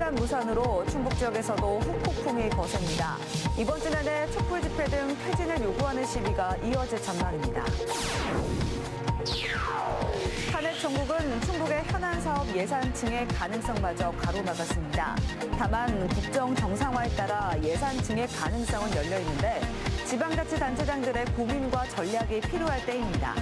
하얀 무산으로 충북 지역에서도 후폭풍이 거셉니다. 이번 주 내내 촛불 집회 등 퇴진을 요구하는 시위가 이어질 전망입니다. 탄핵 정국은 충북의 현안 사업 예산 증액 가능성마저 가로막았습니다. 다만 국정 정상화에 따라 예산 증액 가능성은 열려 있는데 지방자치단체장들의 고민과 전략이 필요할 때입니다.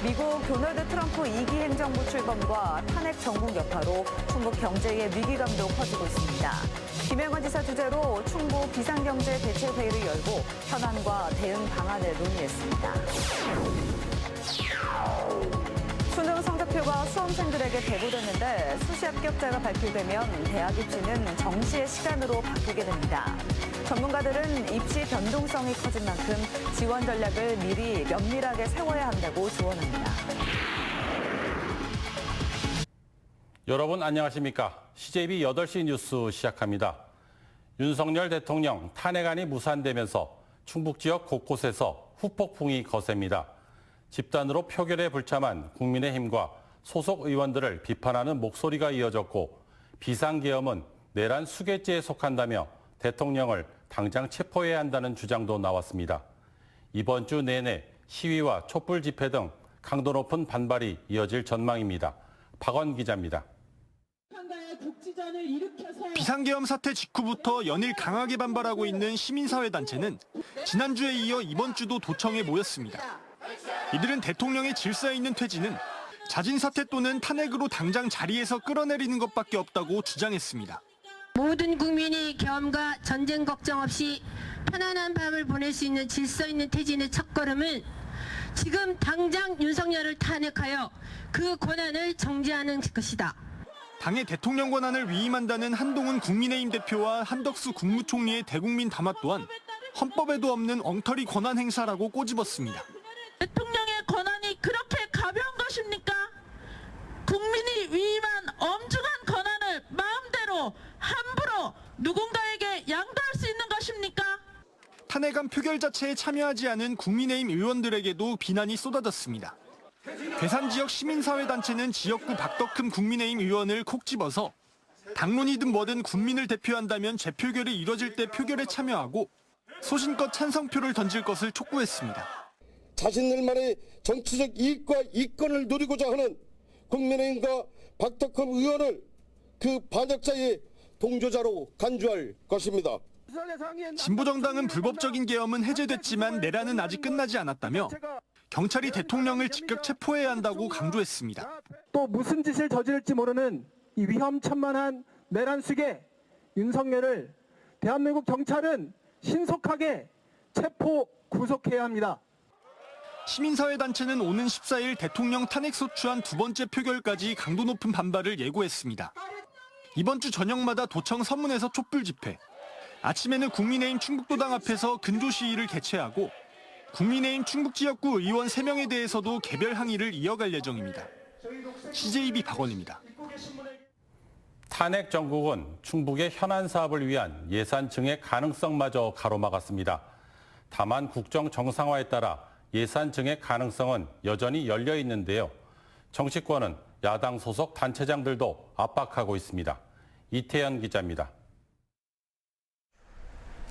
미국 도널드 트럼프 2기 행정부 출범과 탄핵 정국 여파로 충북 경제의 위기감도 커지고 있습니다. 김영환 지사 주재로 충북 비상경제대책회의를 열고 현안과 대응 방안을 논의했습니다. 수능 성적표가 수험생들에게 배부됐는데 수시 합격자가 발표되면 대학 입시는 정시의 시간으로 바뀌게 됩니다. 전문가들은 입시 변동성이 커진 만큼 지원 전략을 미리 면밀하게 세워야 한다고 조언합니다. 여러분 안녕하십니까? CJB 8시 뉴스 시작합니다. 윤석열 대통령 탄핵안이 무산되면서 충북 지역 곳곳에서 후폭풍이 거셉니다. 집단으로 표결에 불참한 국민의힘과 소속 의원들을 비판하는 목소리가 이어졌고 비상계엄은 내란 수괴죄에 속한다며 대통령을 당장 체포해야 한다는 주장도 나왔습니다. 이번 주 내내 시위와 촛불 집회 등 강도 높은 반발이 이어질 전망입니다. 박원 기자입니다. 비상계엄 사태 직후부터 연일 강하게 반발하고 있는 시민사회단체는 지난주에 이어 이번 주도 도청에 모였습니다. 이들은 대통령의 질서 있는 퇴진은 자진사퇴 또는 탄핵으로 당장 자리에서 끌어내리는 것밖에 없다고 주장했습니다. 모든 국민이 계엄과 전쟁 걱정 없이 편안한 밤을 보낼 수 있는 질서 있는 퇴진의 첫걸음은 지금 당장 윤석열을 탄핵하여 그 권한을 정지하는 것이다. 당의 대통령 권한을 위임한다는 한동훈 국민의힘 대표와 한덕수 국무총리의 대국민 담화 또한 헌법에도 없는 엉터리 권한 행사라고 꼬집었습니다. 대통령의 권한이 그렇게 가벼운 것입니까? 국민이 위임한 엄중한 권한을 마음대로 함부로 누군가에게 양도할 수 있는 것입니까? 탄핵안 표결 자체에 참여하지 않은 국민의힘 의원들에게도 비난이 쏟아졌습니다. 괴산 지역 시민사회단체는 지역구 박덕흠 국민의힘 의원을 콕 집어서 당론이든 뭐든 국민을 대표한다면 재표결이 이뤄질 때 표결에 참여하고 소신껏 찬성표를 던질 것을 촉구했습니다. 자신들만의 정치적 이익과 이권을 누리고자 하는 국민의힘과 박덕흠 의원을 그 반역자의 동조자로 간주할 것입니다. 진보정당은 불법적인 계엄은 해제됐지만 내란은 아직 끝나지 않았다며 경찰이 대통령을 즉각 체포해야 한다고 강조했습니다. 또 무슨 짓을 저지를지 모르는 이 위험천만한 내란 수괴 윤석열을 대한민국 경찰은 신속하게 체포 구속해야 합니다. 시민사회단체는 오는 14일 대통령 탄핵 소추안 두 번째 표결까지 강도 높은 반발을 예고했습니다. 이번 주 저녁마다 도청 서문에서 촛불 집회, 아침에는 국민의힘 충북도당 앞에서 근조 시위를 개최하고 국민의힘 충북 지역구 의원 3명에 대해서도 개별 항의를 이어갈 예정입니다. CJB 박원입니다. 탄핵 정국은 충북의 현안 사업을 위한 예산 증액 가능성마저 가로막았습니다. 다만 국정 정상화에 따라 예산 증액 가능성은 여전히 열려 있는데요. 정치권은 야당 소속 단체장들도 압박하고 있습니다. 이태현 기자입니다.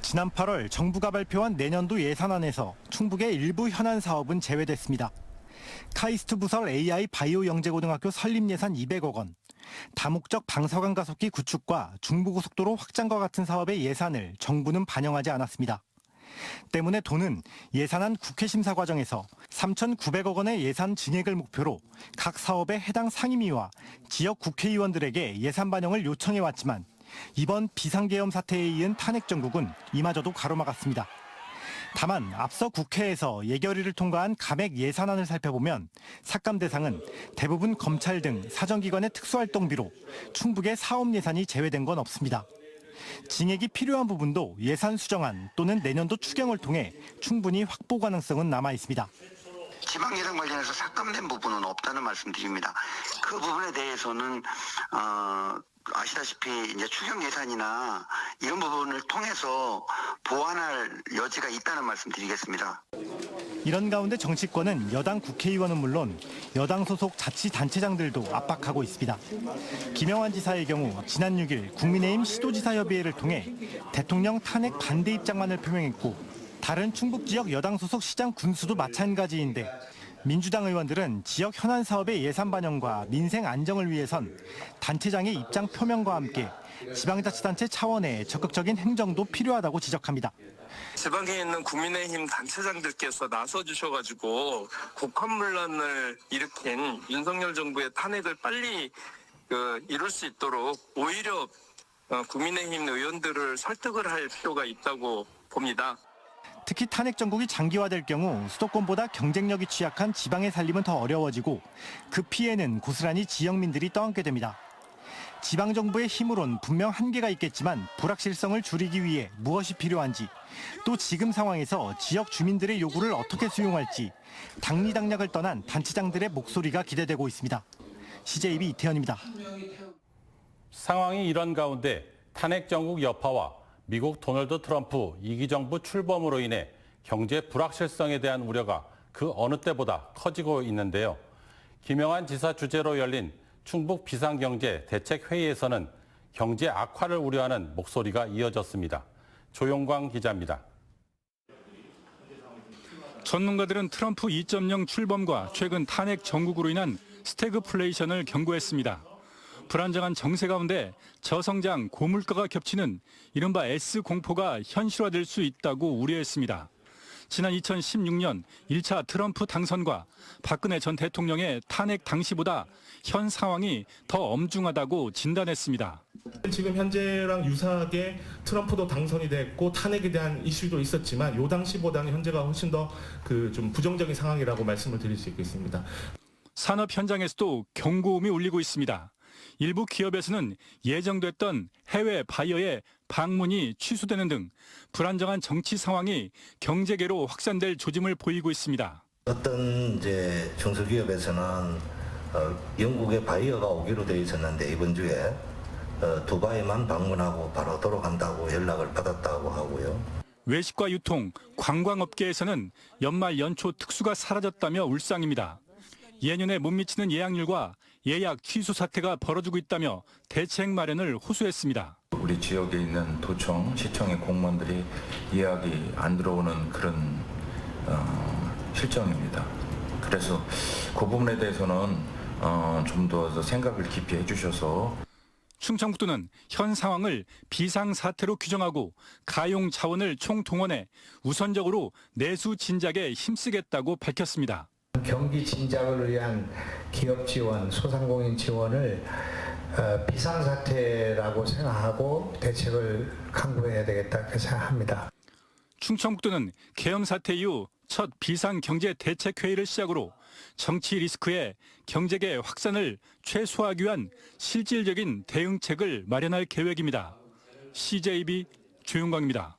지난 8월 정부가 발표한 내년도 예산안에서 충북의 일부 현안 사업은 제외됐습니다. 카이스트 부설 AI 바이오 영재고등학교 설립 예산 200억 원, 다목적 방사관 가속기 구축과 중부고속도로 확장과 같은 사업의 예산을 정부는 반영하지 않았습니다. 때문에 도는 예산안 국회 심사 과정에서 3,900억 원의 예산 증액을 목표로 각 사업의 해당 상임위와 지역 국회의원들에게 예산 반영을 요청해왔지만 이번 비상계엄 사태에 이은 탄핵 정국은 이마저도 가로막았습니다. 다만 앞서 국회에서 예결위를 통과한 감액 예산안을 살펴보면 삭감 대상은 대부분 검찰 등 사정기관의 특수활동비로 충북의 사업 예산이 제외된 건 없습니다. 증액이 필요한 부분도 예산 수정안 또는 내년도 추경을 통해 충분히 확보 가능성은 남아 있습니다. 지방 예산 관련해서 삭감된 부분은 없다는 말씀드립니다. 그 부분에 대해서는 아시다시피 이제 추경 예산이나 이런 부분을 통해서 보완할 여지가 있다는 말씀드리겠습니다. 이런 가운데 정치권은 여당 국회의원은 물론 여당 소속 자치단체장들도 압박하고 있습니다. 김영환 지사의 경우 지난 6일 국민의힘 시도지사협의회를 통해 대통령 탄핵 반대 입장만을 표명했고 다른 충북 지역 여당 소속 시장 군수도 마찬가지인데 민주당 의원들은 지역 현안 사업의 예산 반영과 민생 안정을 위해선 단체장의 입장 표명과 함께 지방자치단체 차원의 적극적인 행정도 필요하다고 지적합니다. 지방에 있는 국민의힘 단체장들께서 나서주셔가지고 국헌문란을 일으킨 윤석열 정부의 탄핵을 빨리 이룰 수 있도록 오히려 국민의힘 의원들을 설득을 할 필요가 있다고 봅니다. 특히 탄핵 정국이 장기화될 경우 수도권보다 경쟁력이 취약한 지방의 살림은 더 어려워지고 그 피해는 고스란히 지역민들이 떠안게 됩니다. 지방정부의 힘으론 분명 한계가 있겠지만 불확실성을 줄이기 위해 무엇이 필요한지 또 지금 상황에서 지역 주민들의 요구를 어떻게 수용할지 당리당략을 떠난 단체장들의 목소리가 기대되고 있습니다. CJB 이태현입니다. 상황이 이런 가운데 탄핵 정국 여파와 미국 도널드 트럼프 2기 정부 출범으로 인해 경제 불확실성에 대한 우려가 그 어느 때보다 커지고 있는데요. 김영환 지사 주재로 열린 충북 비상경제 대책회의에서는 경제 악화를 우려하는 목소리가 이어졌습니다. 조용광 기자입니다. 전문가들은 트럼프 2.0 출범과 최근 탄핵 정국으로 인한 스태그플레이션을 경고했습니다. 불안정한 정세 가운데 저성장, 고물가가 겹치는 이른바 S공포가 현실화될 수 있다고 우려했습니다. 지난 2016년 1차 트럼프 당선과 박근혜 전 대통령의 탄핵 당시보다 현 상황이 더 엄중하다고 진단했습니다. 지금 현재랑 유사하게 트럼프도 당선이 됐고 탄핵에 대한 이슈도 있었지만 요 당시보다는 현재가 훨씬 더 좀 부정적인 상황이라고 말씀을 드릴 수 있겠습니다. 산업 현장에서도 경고음이 울리고 있습니다. 일부 기업에서는 예정됐던 해외 바이어의 방문이 취소되는 등 불안정한 정치 상황이 경제계로 확산될 조짐을 보이고 있습니다. 어떤 중소기업에서는 영국의 바이어가 오기로 되어 있었는데 이번 주에 두바이만 방문하고 바로 돌아간다고 연락을 받았다고 하고요. 외식과 유통, 관광업계에서는 연말 연초 특수가 사라졌다며 울상입니다. 예년에 못 미치는 예약률과 예약 취소 사태가 벌어지고 있다며 대책 마련을 호소했습니다. 우리 지역에 있는 도청, 시청의 공무원들이 예약이 안 들어오는 그런 실정입니다. 그래서 그 부분에 대해서는 좀 더 생각을 깊이 해주셔서 충청북도는 현 상황을 비상사태로 규정하고 가용 자원을 총동원해 우선적으로 내수 진작에 힘쓰겠다고 밝혔습니다. 경기 진작을 위한 기업 지원, 소상공인 지원을 비상사태라고 생각하고 대책을 강구해야 되겠다 그렇게 생각합니다. 충청북도는 계엄 사태 이후 첫 비상경제대책회의를 시작으로 정치 리스크의 경제계 확산을 최소화하기 위한 실질적인 대응책을 마련할 계획입니다. CJB 조용광입니다.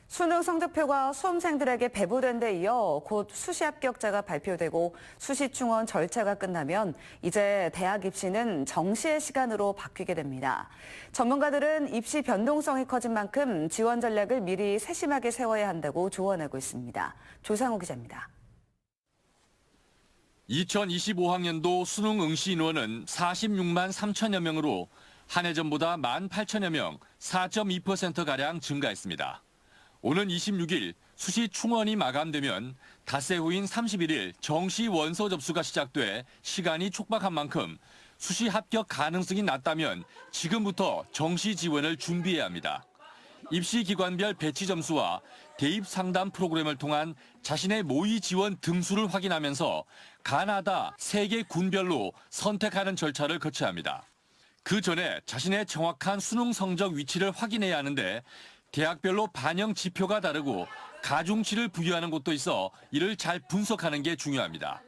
수능 성적표가 수험생들에게 배부된 데 이어 곧 수시 합격자가 발표되고 수시 충원 절차가 끝나면 이제 대학 입시는 정시의 시간으로 바뀌게 됩니다. 전문가들은 입시 변동성이 커진 만큼 지원 전략을 미리 세심하게 세워야 한다고 조언하고 있습니다. 조상우 기자입니다. 2025학년도 수능 응시 인원은 46만 3천여 명으로 한 해 전보다 1만 8천여 명, 4.2%가량 증가했습니다. 오는 26일 수시 충원이 마감되면 닷새 후인 31일 정시 원서 접수가 시작돼 시간이 촉박한 만큼 수시 합격 가능성이 낮다면 지금부터 정시 지원을 준비해야 합니다. 입시 기관별 배치 점수와 대입 상담 프로그램을 통한 자신의 모의 지원 등수를 확인하면서 가나다, 세계 군별로 선택하는 절차를 거쳐야 합니다. 그 전에 자신의 정확한 수능 성적 위치를 확인해야 하는데 대학별로 반영 지표가 다르고 가중치를 부여하는 곳도 있어 이를 잘 분석하는 게 중요합니다.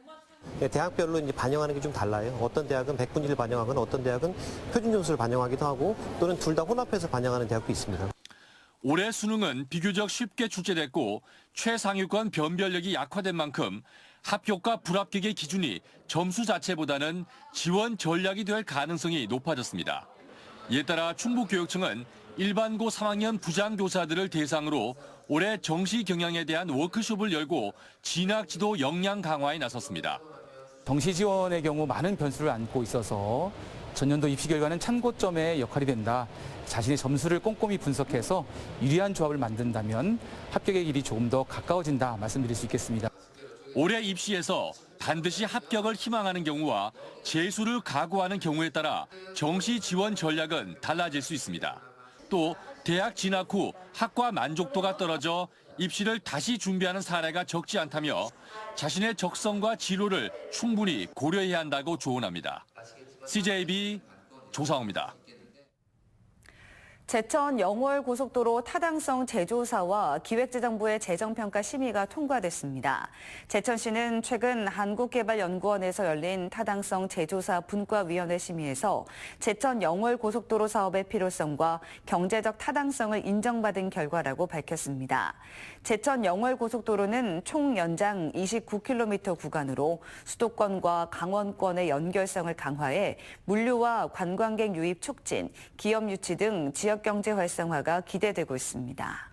대학별로 이제 반영하는 게 좀 달라요. 어떤 대학은 100분위를 반영하거나 어떤 대학은 표준 점수를 반영하기도 하고 또는 둘 다 혼합해서 반영하는 대학도 있습니다. 올해 수능은 비교적 쉽게 출제됐고 최상위권 변별력이 약화된 만큼 합격과 불합격의 기준이 점수 자체보다는 지원 전략이 될 가능성이 높아졌습니다. 이에 따라 충북교육청은 일반고 3학년 부장교사들을 대상으로 올해 정시 경영에 대한 워크숍을 열고 진학지도 역량 강화에 나섰습니다. 정시 지원의 경우 많은 변수를 안고 있어서 전년도 입시 결과는 참고점의 역할이 된다. 자신의 점수를 꼼꼼히 분석해서 유리한 조합을 만든다면 합격의 길이 조금 더 가까워진다 말씀드릴 수 있겠습니다. 올해 입시에서 반드시 합격을 희망하는 경우와 재수를 각오하는 경우에 따라 정시 지원 전략은 달라질 수 있습니다. 또 대학 진학 후 학과 만족도가 떨어져 입시를 다시 준비하는 사례가 적지 않다며 자신의 적성과 진로를 충분히 고려해야 한다고 조언합니다. CJB 조상우입니다. 제천 영월 고속도로 타당성 재조사와 기획재정부의 재정평가 심의가 통과됐습니다. 제천시는 최근 한국개발연구원에서 열린 타당성 재조사 분과위원회 심의에서 제천 영월 고속도로 사업의 필요성과 경제적 타당성을 인정받은 결과라고 밝혔습니다. 제천 영월 고속도로는 총 연장 29km 구간으로 수도권과 강원권의 연결성을 강화해 물류와 관광객 유입 촉진, 기업 유치 등 지역 경제 활성화가 기대되고 있습니다.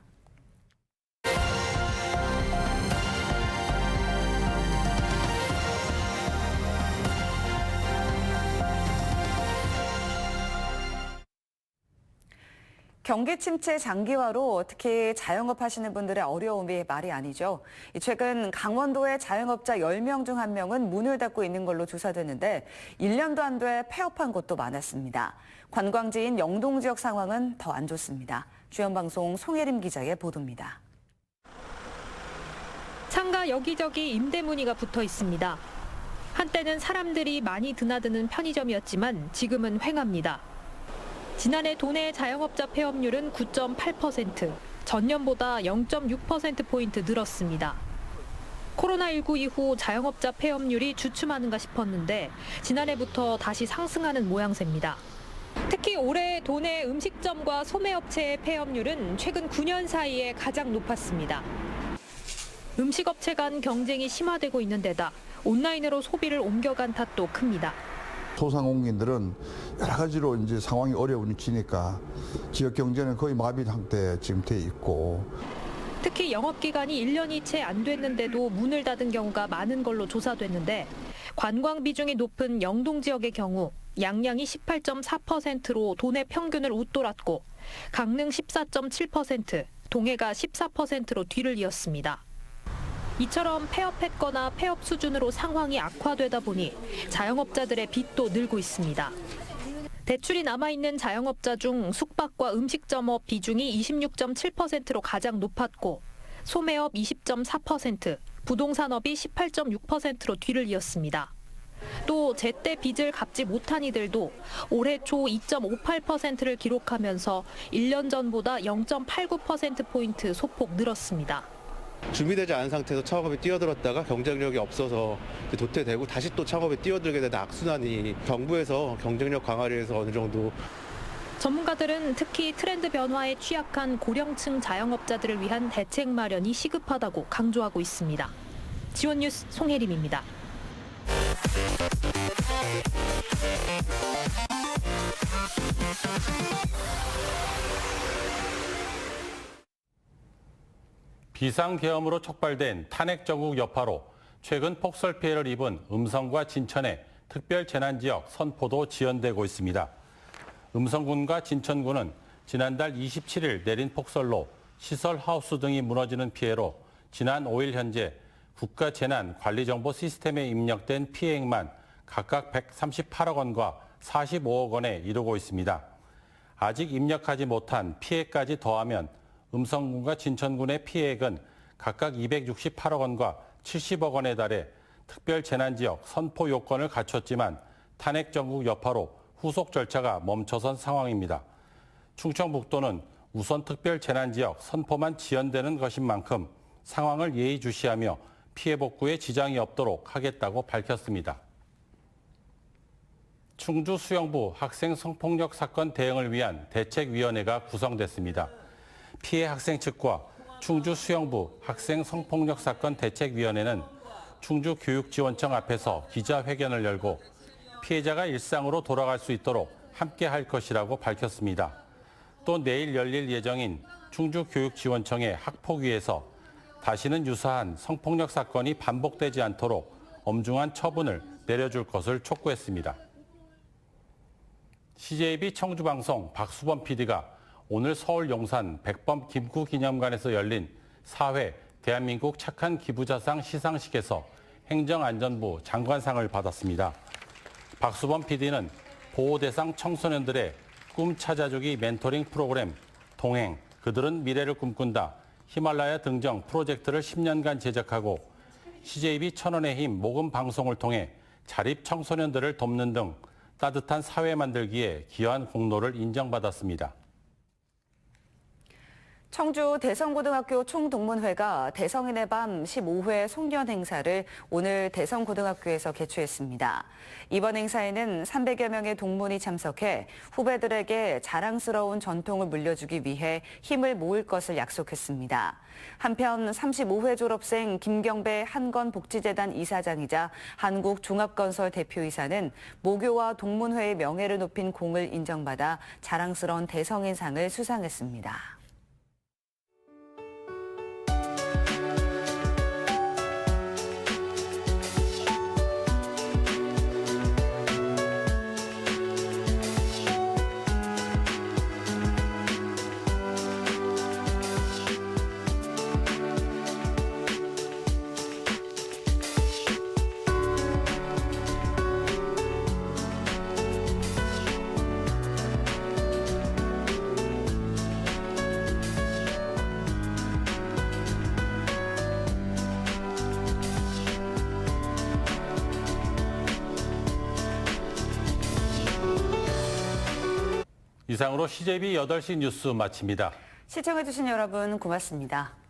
경기 침체 장기화로 특히 자영업 하시는 분들의 어려움이 말이 아니죠. 최근 강원도의 자영업자 10명 중 1명은 문을 닫고 있는 걸로 조사됐는데 1년도 안 돼 폐업한 곳도 많았습니다. 관광지인 영동 지역 상황은 더 안 좋습니다. 주연방송 송혜림 기자의 보도입니다. 창가 여기저기 임대 문의가 붙어 있습니다. 한때는 사람들이 많이 드나드는 편의점이었지만 지금은 횡합니다. 지난해 도내 자영업자 폐업률은 9.8%, 전년보다 0.6%포인트 늘었습니다. 코로나19 이후 자영업자 폐업률이 주춤하는가 싶었는데 지난해부터 다시 상승하는 모양새입니다. 특히 올해 도내 음식점과 소매업체의 폐업률은 최근 9년 사이에 가장 높았습니다. 음식업체 간 경쟁이 심화되고 있는 데다 온라인으로 소비를 옮겨간 탓도 큽니다. 소상공인들은 여러 가지로 이제 상황이 어려우니까 지역 경제는 거의 마비 상태에 지금 돼 있고. 특히 영업기간이 1년이 채 안 됐는데도 문을 닫은 경우가 많은 걸로 조사됐는데 관광 비중이 높은 영동 지역의 경우 양양이 18.4%로 도내 평균을 웃돌았고 강릉 14.7%, 동해가 14%로 뒤를 이었습니다. 이처럼 폐업했거나 폐업 수준으로 상황이 악화되다 보니 자영업자들의 빚도 늘고 있습니다. 대출이 남아있는 자영업자 중 숙박과 음식점업 비중이 26.7%로 가장 높았고 소매업 20.4%, 부동산업이 18.6%로 뒤를 이었습니다. 또 제때 빚을 갚지 못한 이들도 올해 초 2.58%를 기록하면서 1년 전보다 0.89%포인트 소폭 늘었습니다. 준비되지 않은 상태에서 창업에 뛰어들었다가 경쟁력이 없어서 도태되고 다시 또 창업에 뛰어들게 되는 악순환이 정부에서 경쟁력 강화를 위해서 어느 정도. 전문가들은 특히 트렌드 변화에 취약한 고령층 자영업자들을 위한 대책 마련이 시급하다고 강조하고 있습니다. 지원뉴스 송혜림입니다. 비상계엄으로 촉발된 탄핵 전국 여파로 최근 폭설 피해를 입은 음성과 진천에 특별재난지역 선포도 지연되고 있습니다. 음성군과 진천군은 지난달 27일 내린 폭설로 시설 하우스 등이 무너지는 피해로 지난 5일 현재 국가재난관리정보 시스템에 입력된 피해액만 각각 138억 원과 45억 원에 이르고 있습니다. 아직 입력하지 못한 피해까지 더하면 음성군과 진천군의 피해액은 각각 268억 원과 70억 원에 달해 특별재난지역 선포 요건을 갖췄지만 탄핵 전국 여파로 후속 절차가 멈춰선 상황입니다. 충청북도는 우선 특별재난지역 선포만 지연되는 것인 만큼 상황을 예의주시하며 피해 복구에 지장이 없도록 하겠다고 밝혔습니다. 충주 수영부 학생 성폭력 사건 대응을 위한 대책위원회가 구성됐습니다. 피해 학생 측과 충주 수영부 학생 성폭력 사건 대책위원회는 충주교육지원청 앞에서 기자회견을 열고 피해자가 일상으로 돌아갈 수 있도록 함께 할 것이라고 밝혔습니다. 또 내일 열릴 예정인 충주교육지원청의 학폭위에서 다시는 유사한 성폭력 사건이 반복되지 않도록 엄중한 처분을 내려줄 것을 촉구했습니다. CJB 청주방송 박수범 PD가 오늘 서울 용산 백범 김구기념관에서 열린 4회 대한민국 착한 기부자상 시상식에서 행정안전부 장관상을 받았습니다. 박수범 PD는 보호대상 청소년들의 꿈 찾아주기 멘토링 프로그램 동행, 그들은 미래를 꿈꾼다, 히말라야 등정 프로젝트를 10년간 제작하고 CJB 천원의 힘 모금 방송을 통해 자립 청소년들을 돕는 등 따뜻한 사회 만들기에 기여한 공로를 인정받았습니다. 청주 대성고등학교 총동문회가 대성인의 밤 15회 송년 행사를 오늘 대성고등학교에서 개최했습니다. 이번 행사에는 300여 명의 동문이 참석해 후배들에게 자랑스러운 전통을 물려주기 위해 힘을 모을 것을 약속했습니다. 한편 35회 졸업생 김경배 한건복지재단 이사장이자 한국종합건설 대표이사는 모교와 동문회의 명예를 높인 공을 인정받아 자랑스러운 대성인상을 수상했습니다. 이상으로 CJB 8시 뉴스 마칩니다. 시청해주신 여러분 고맙습니다.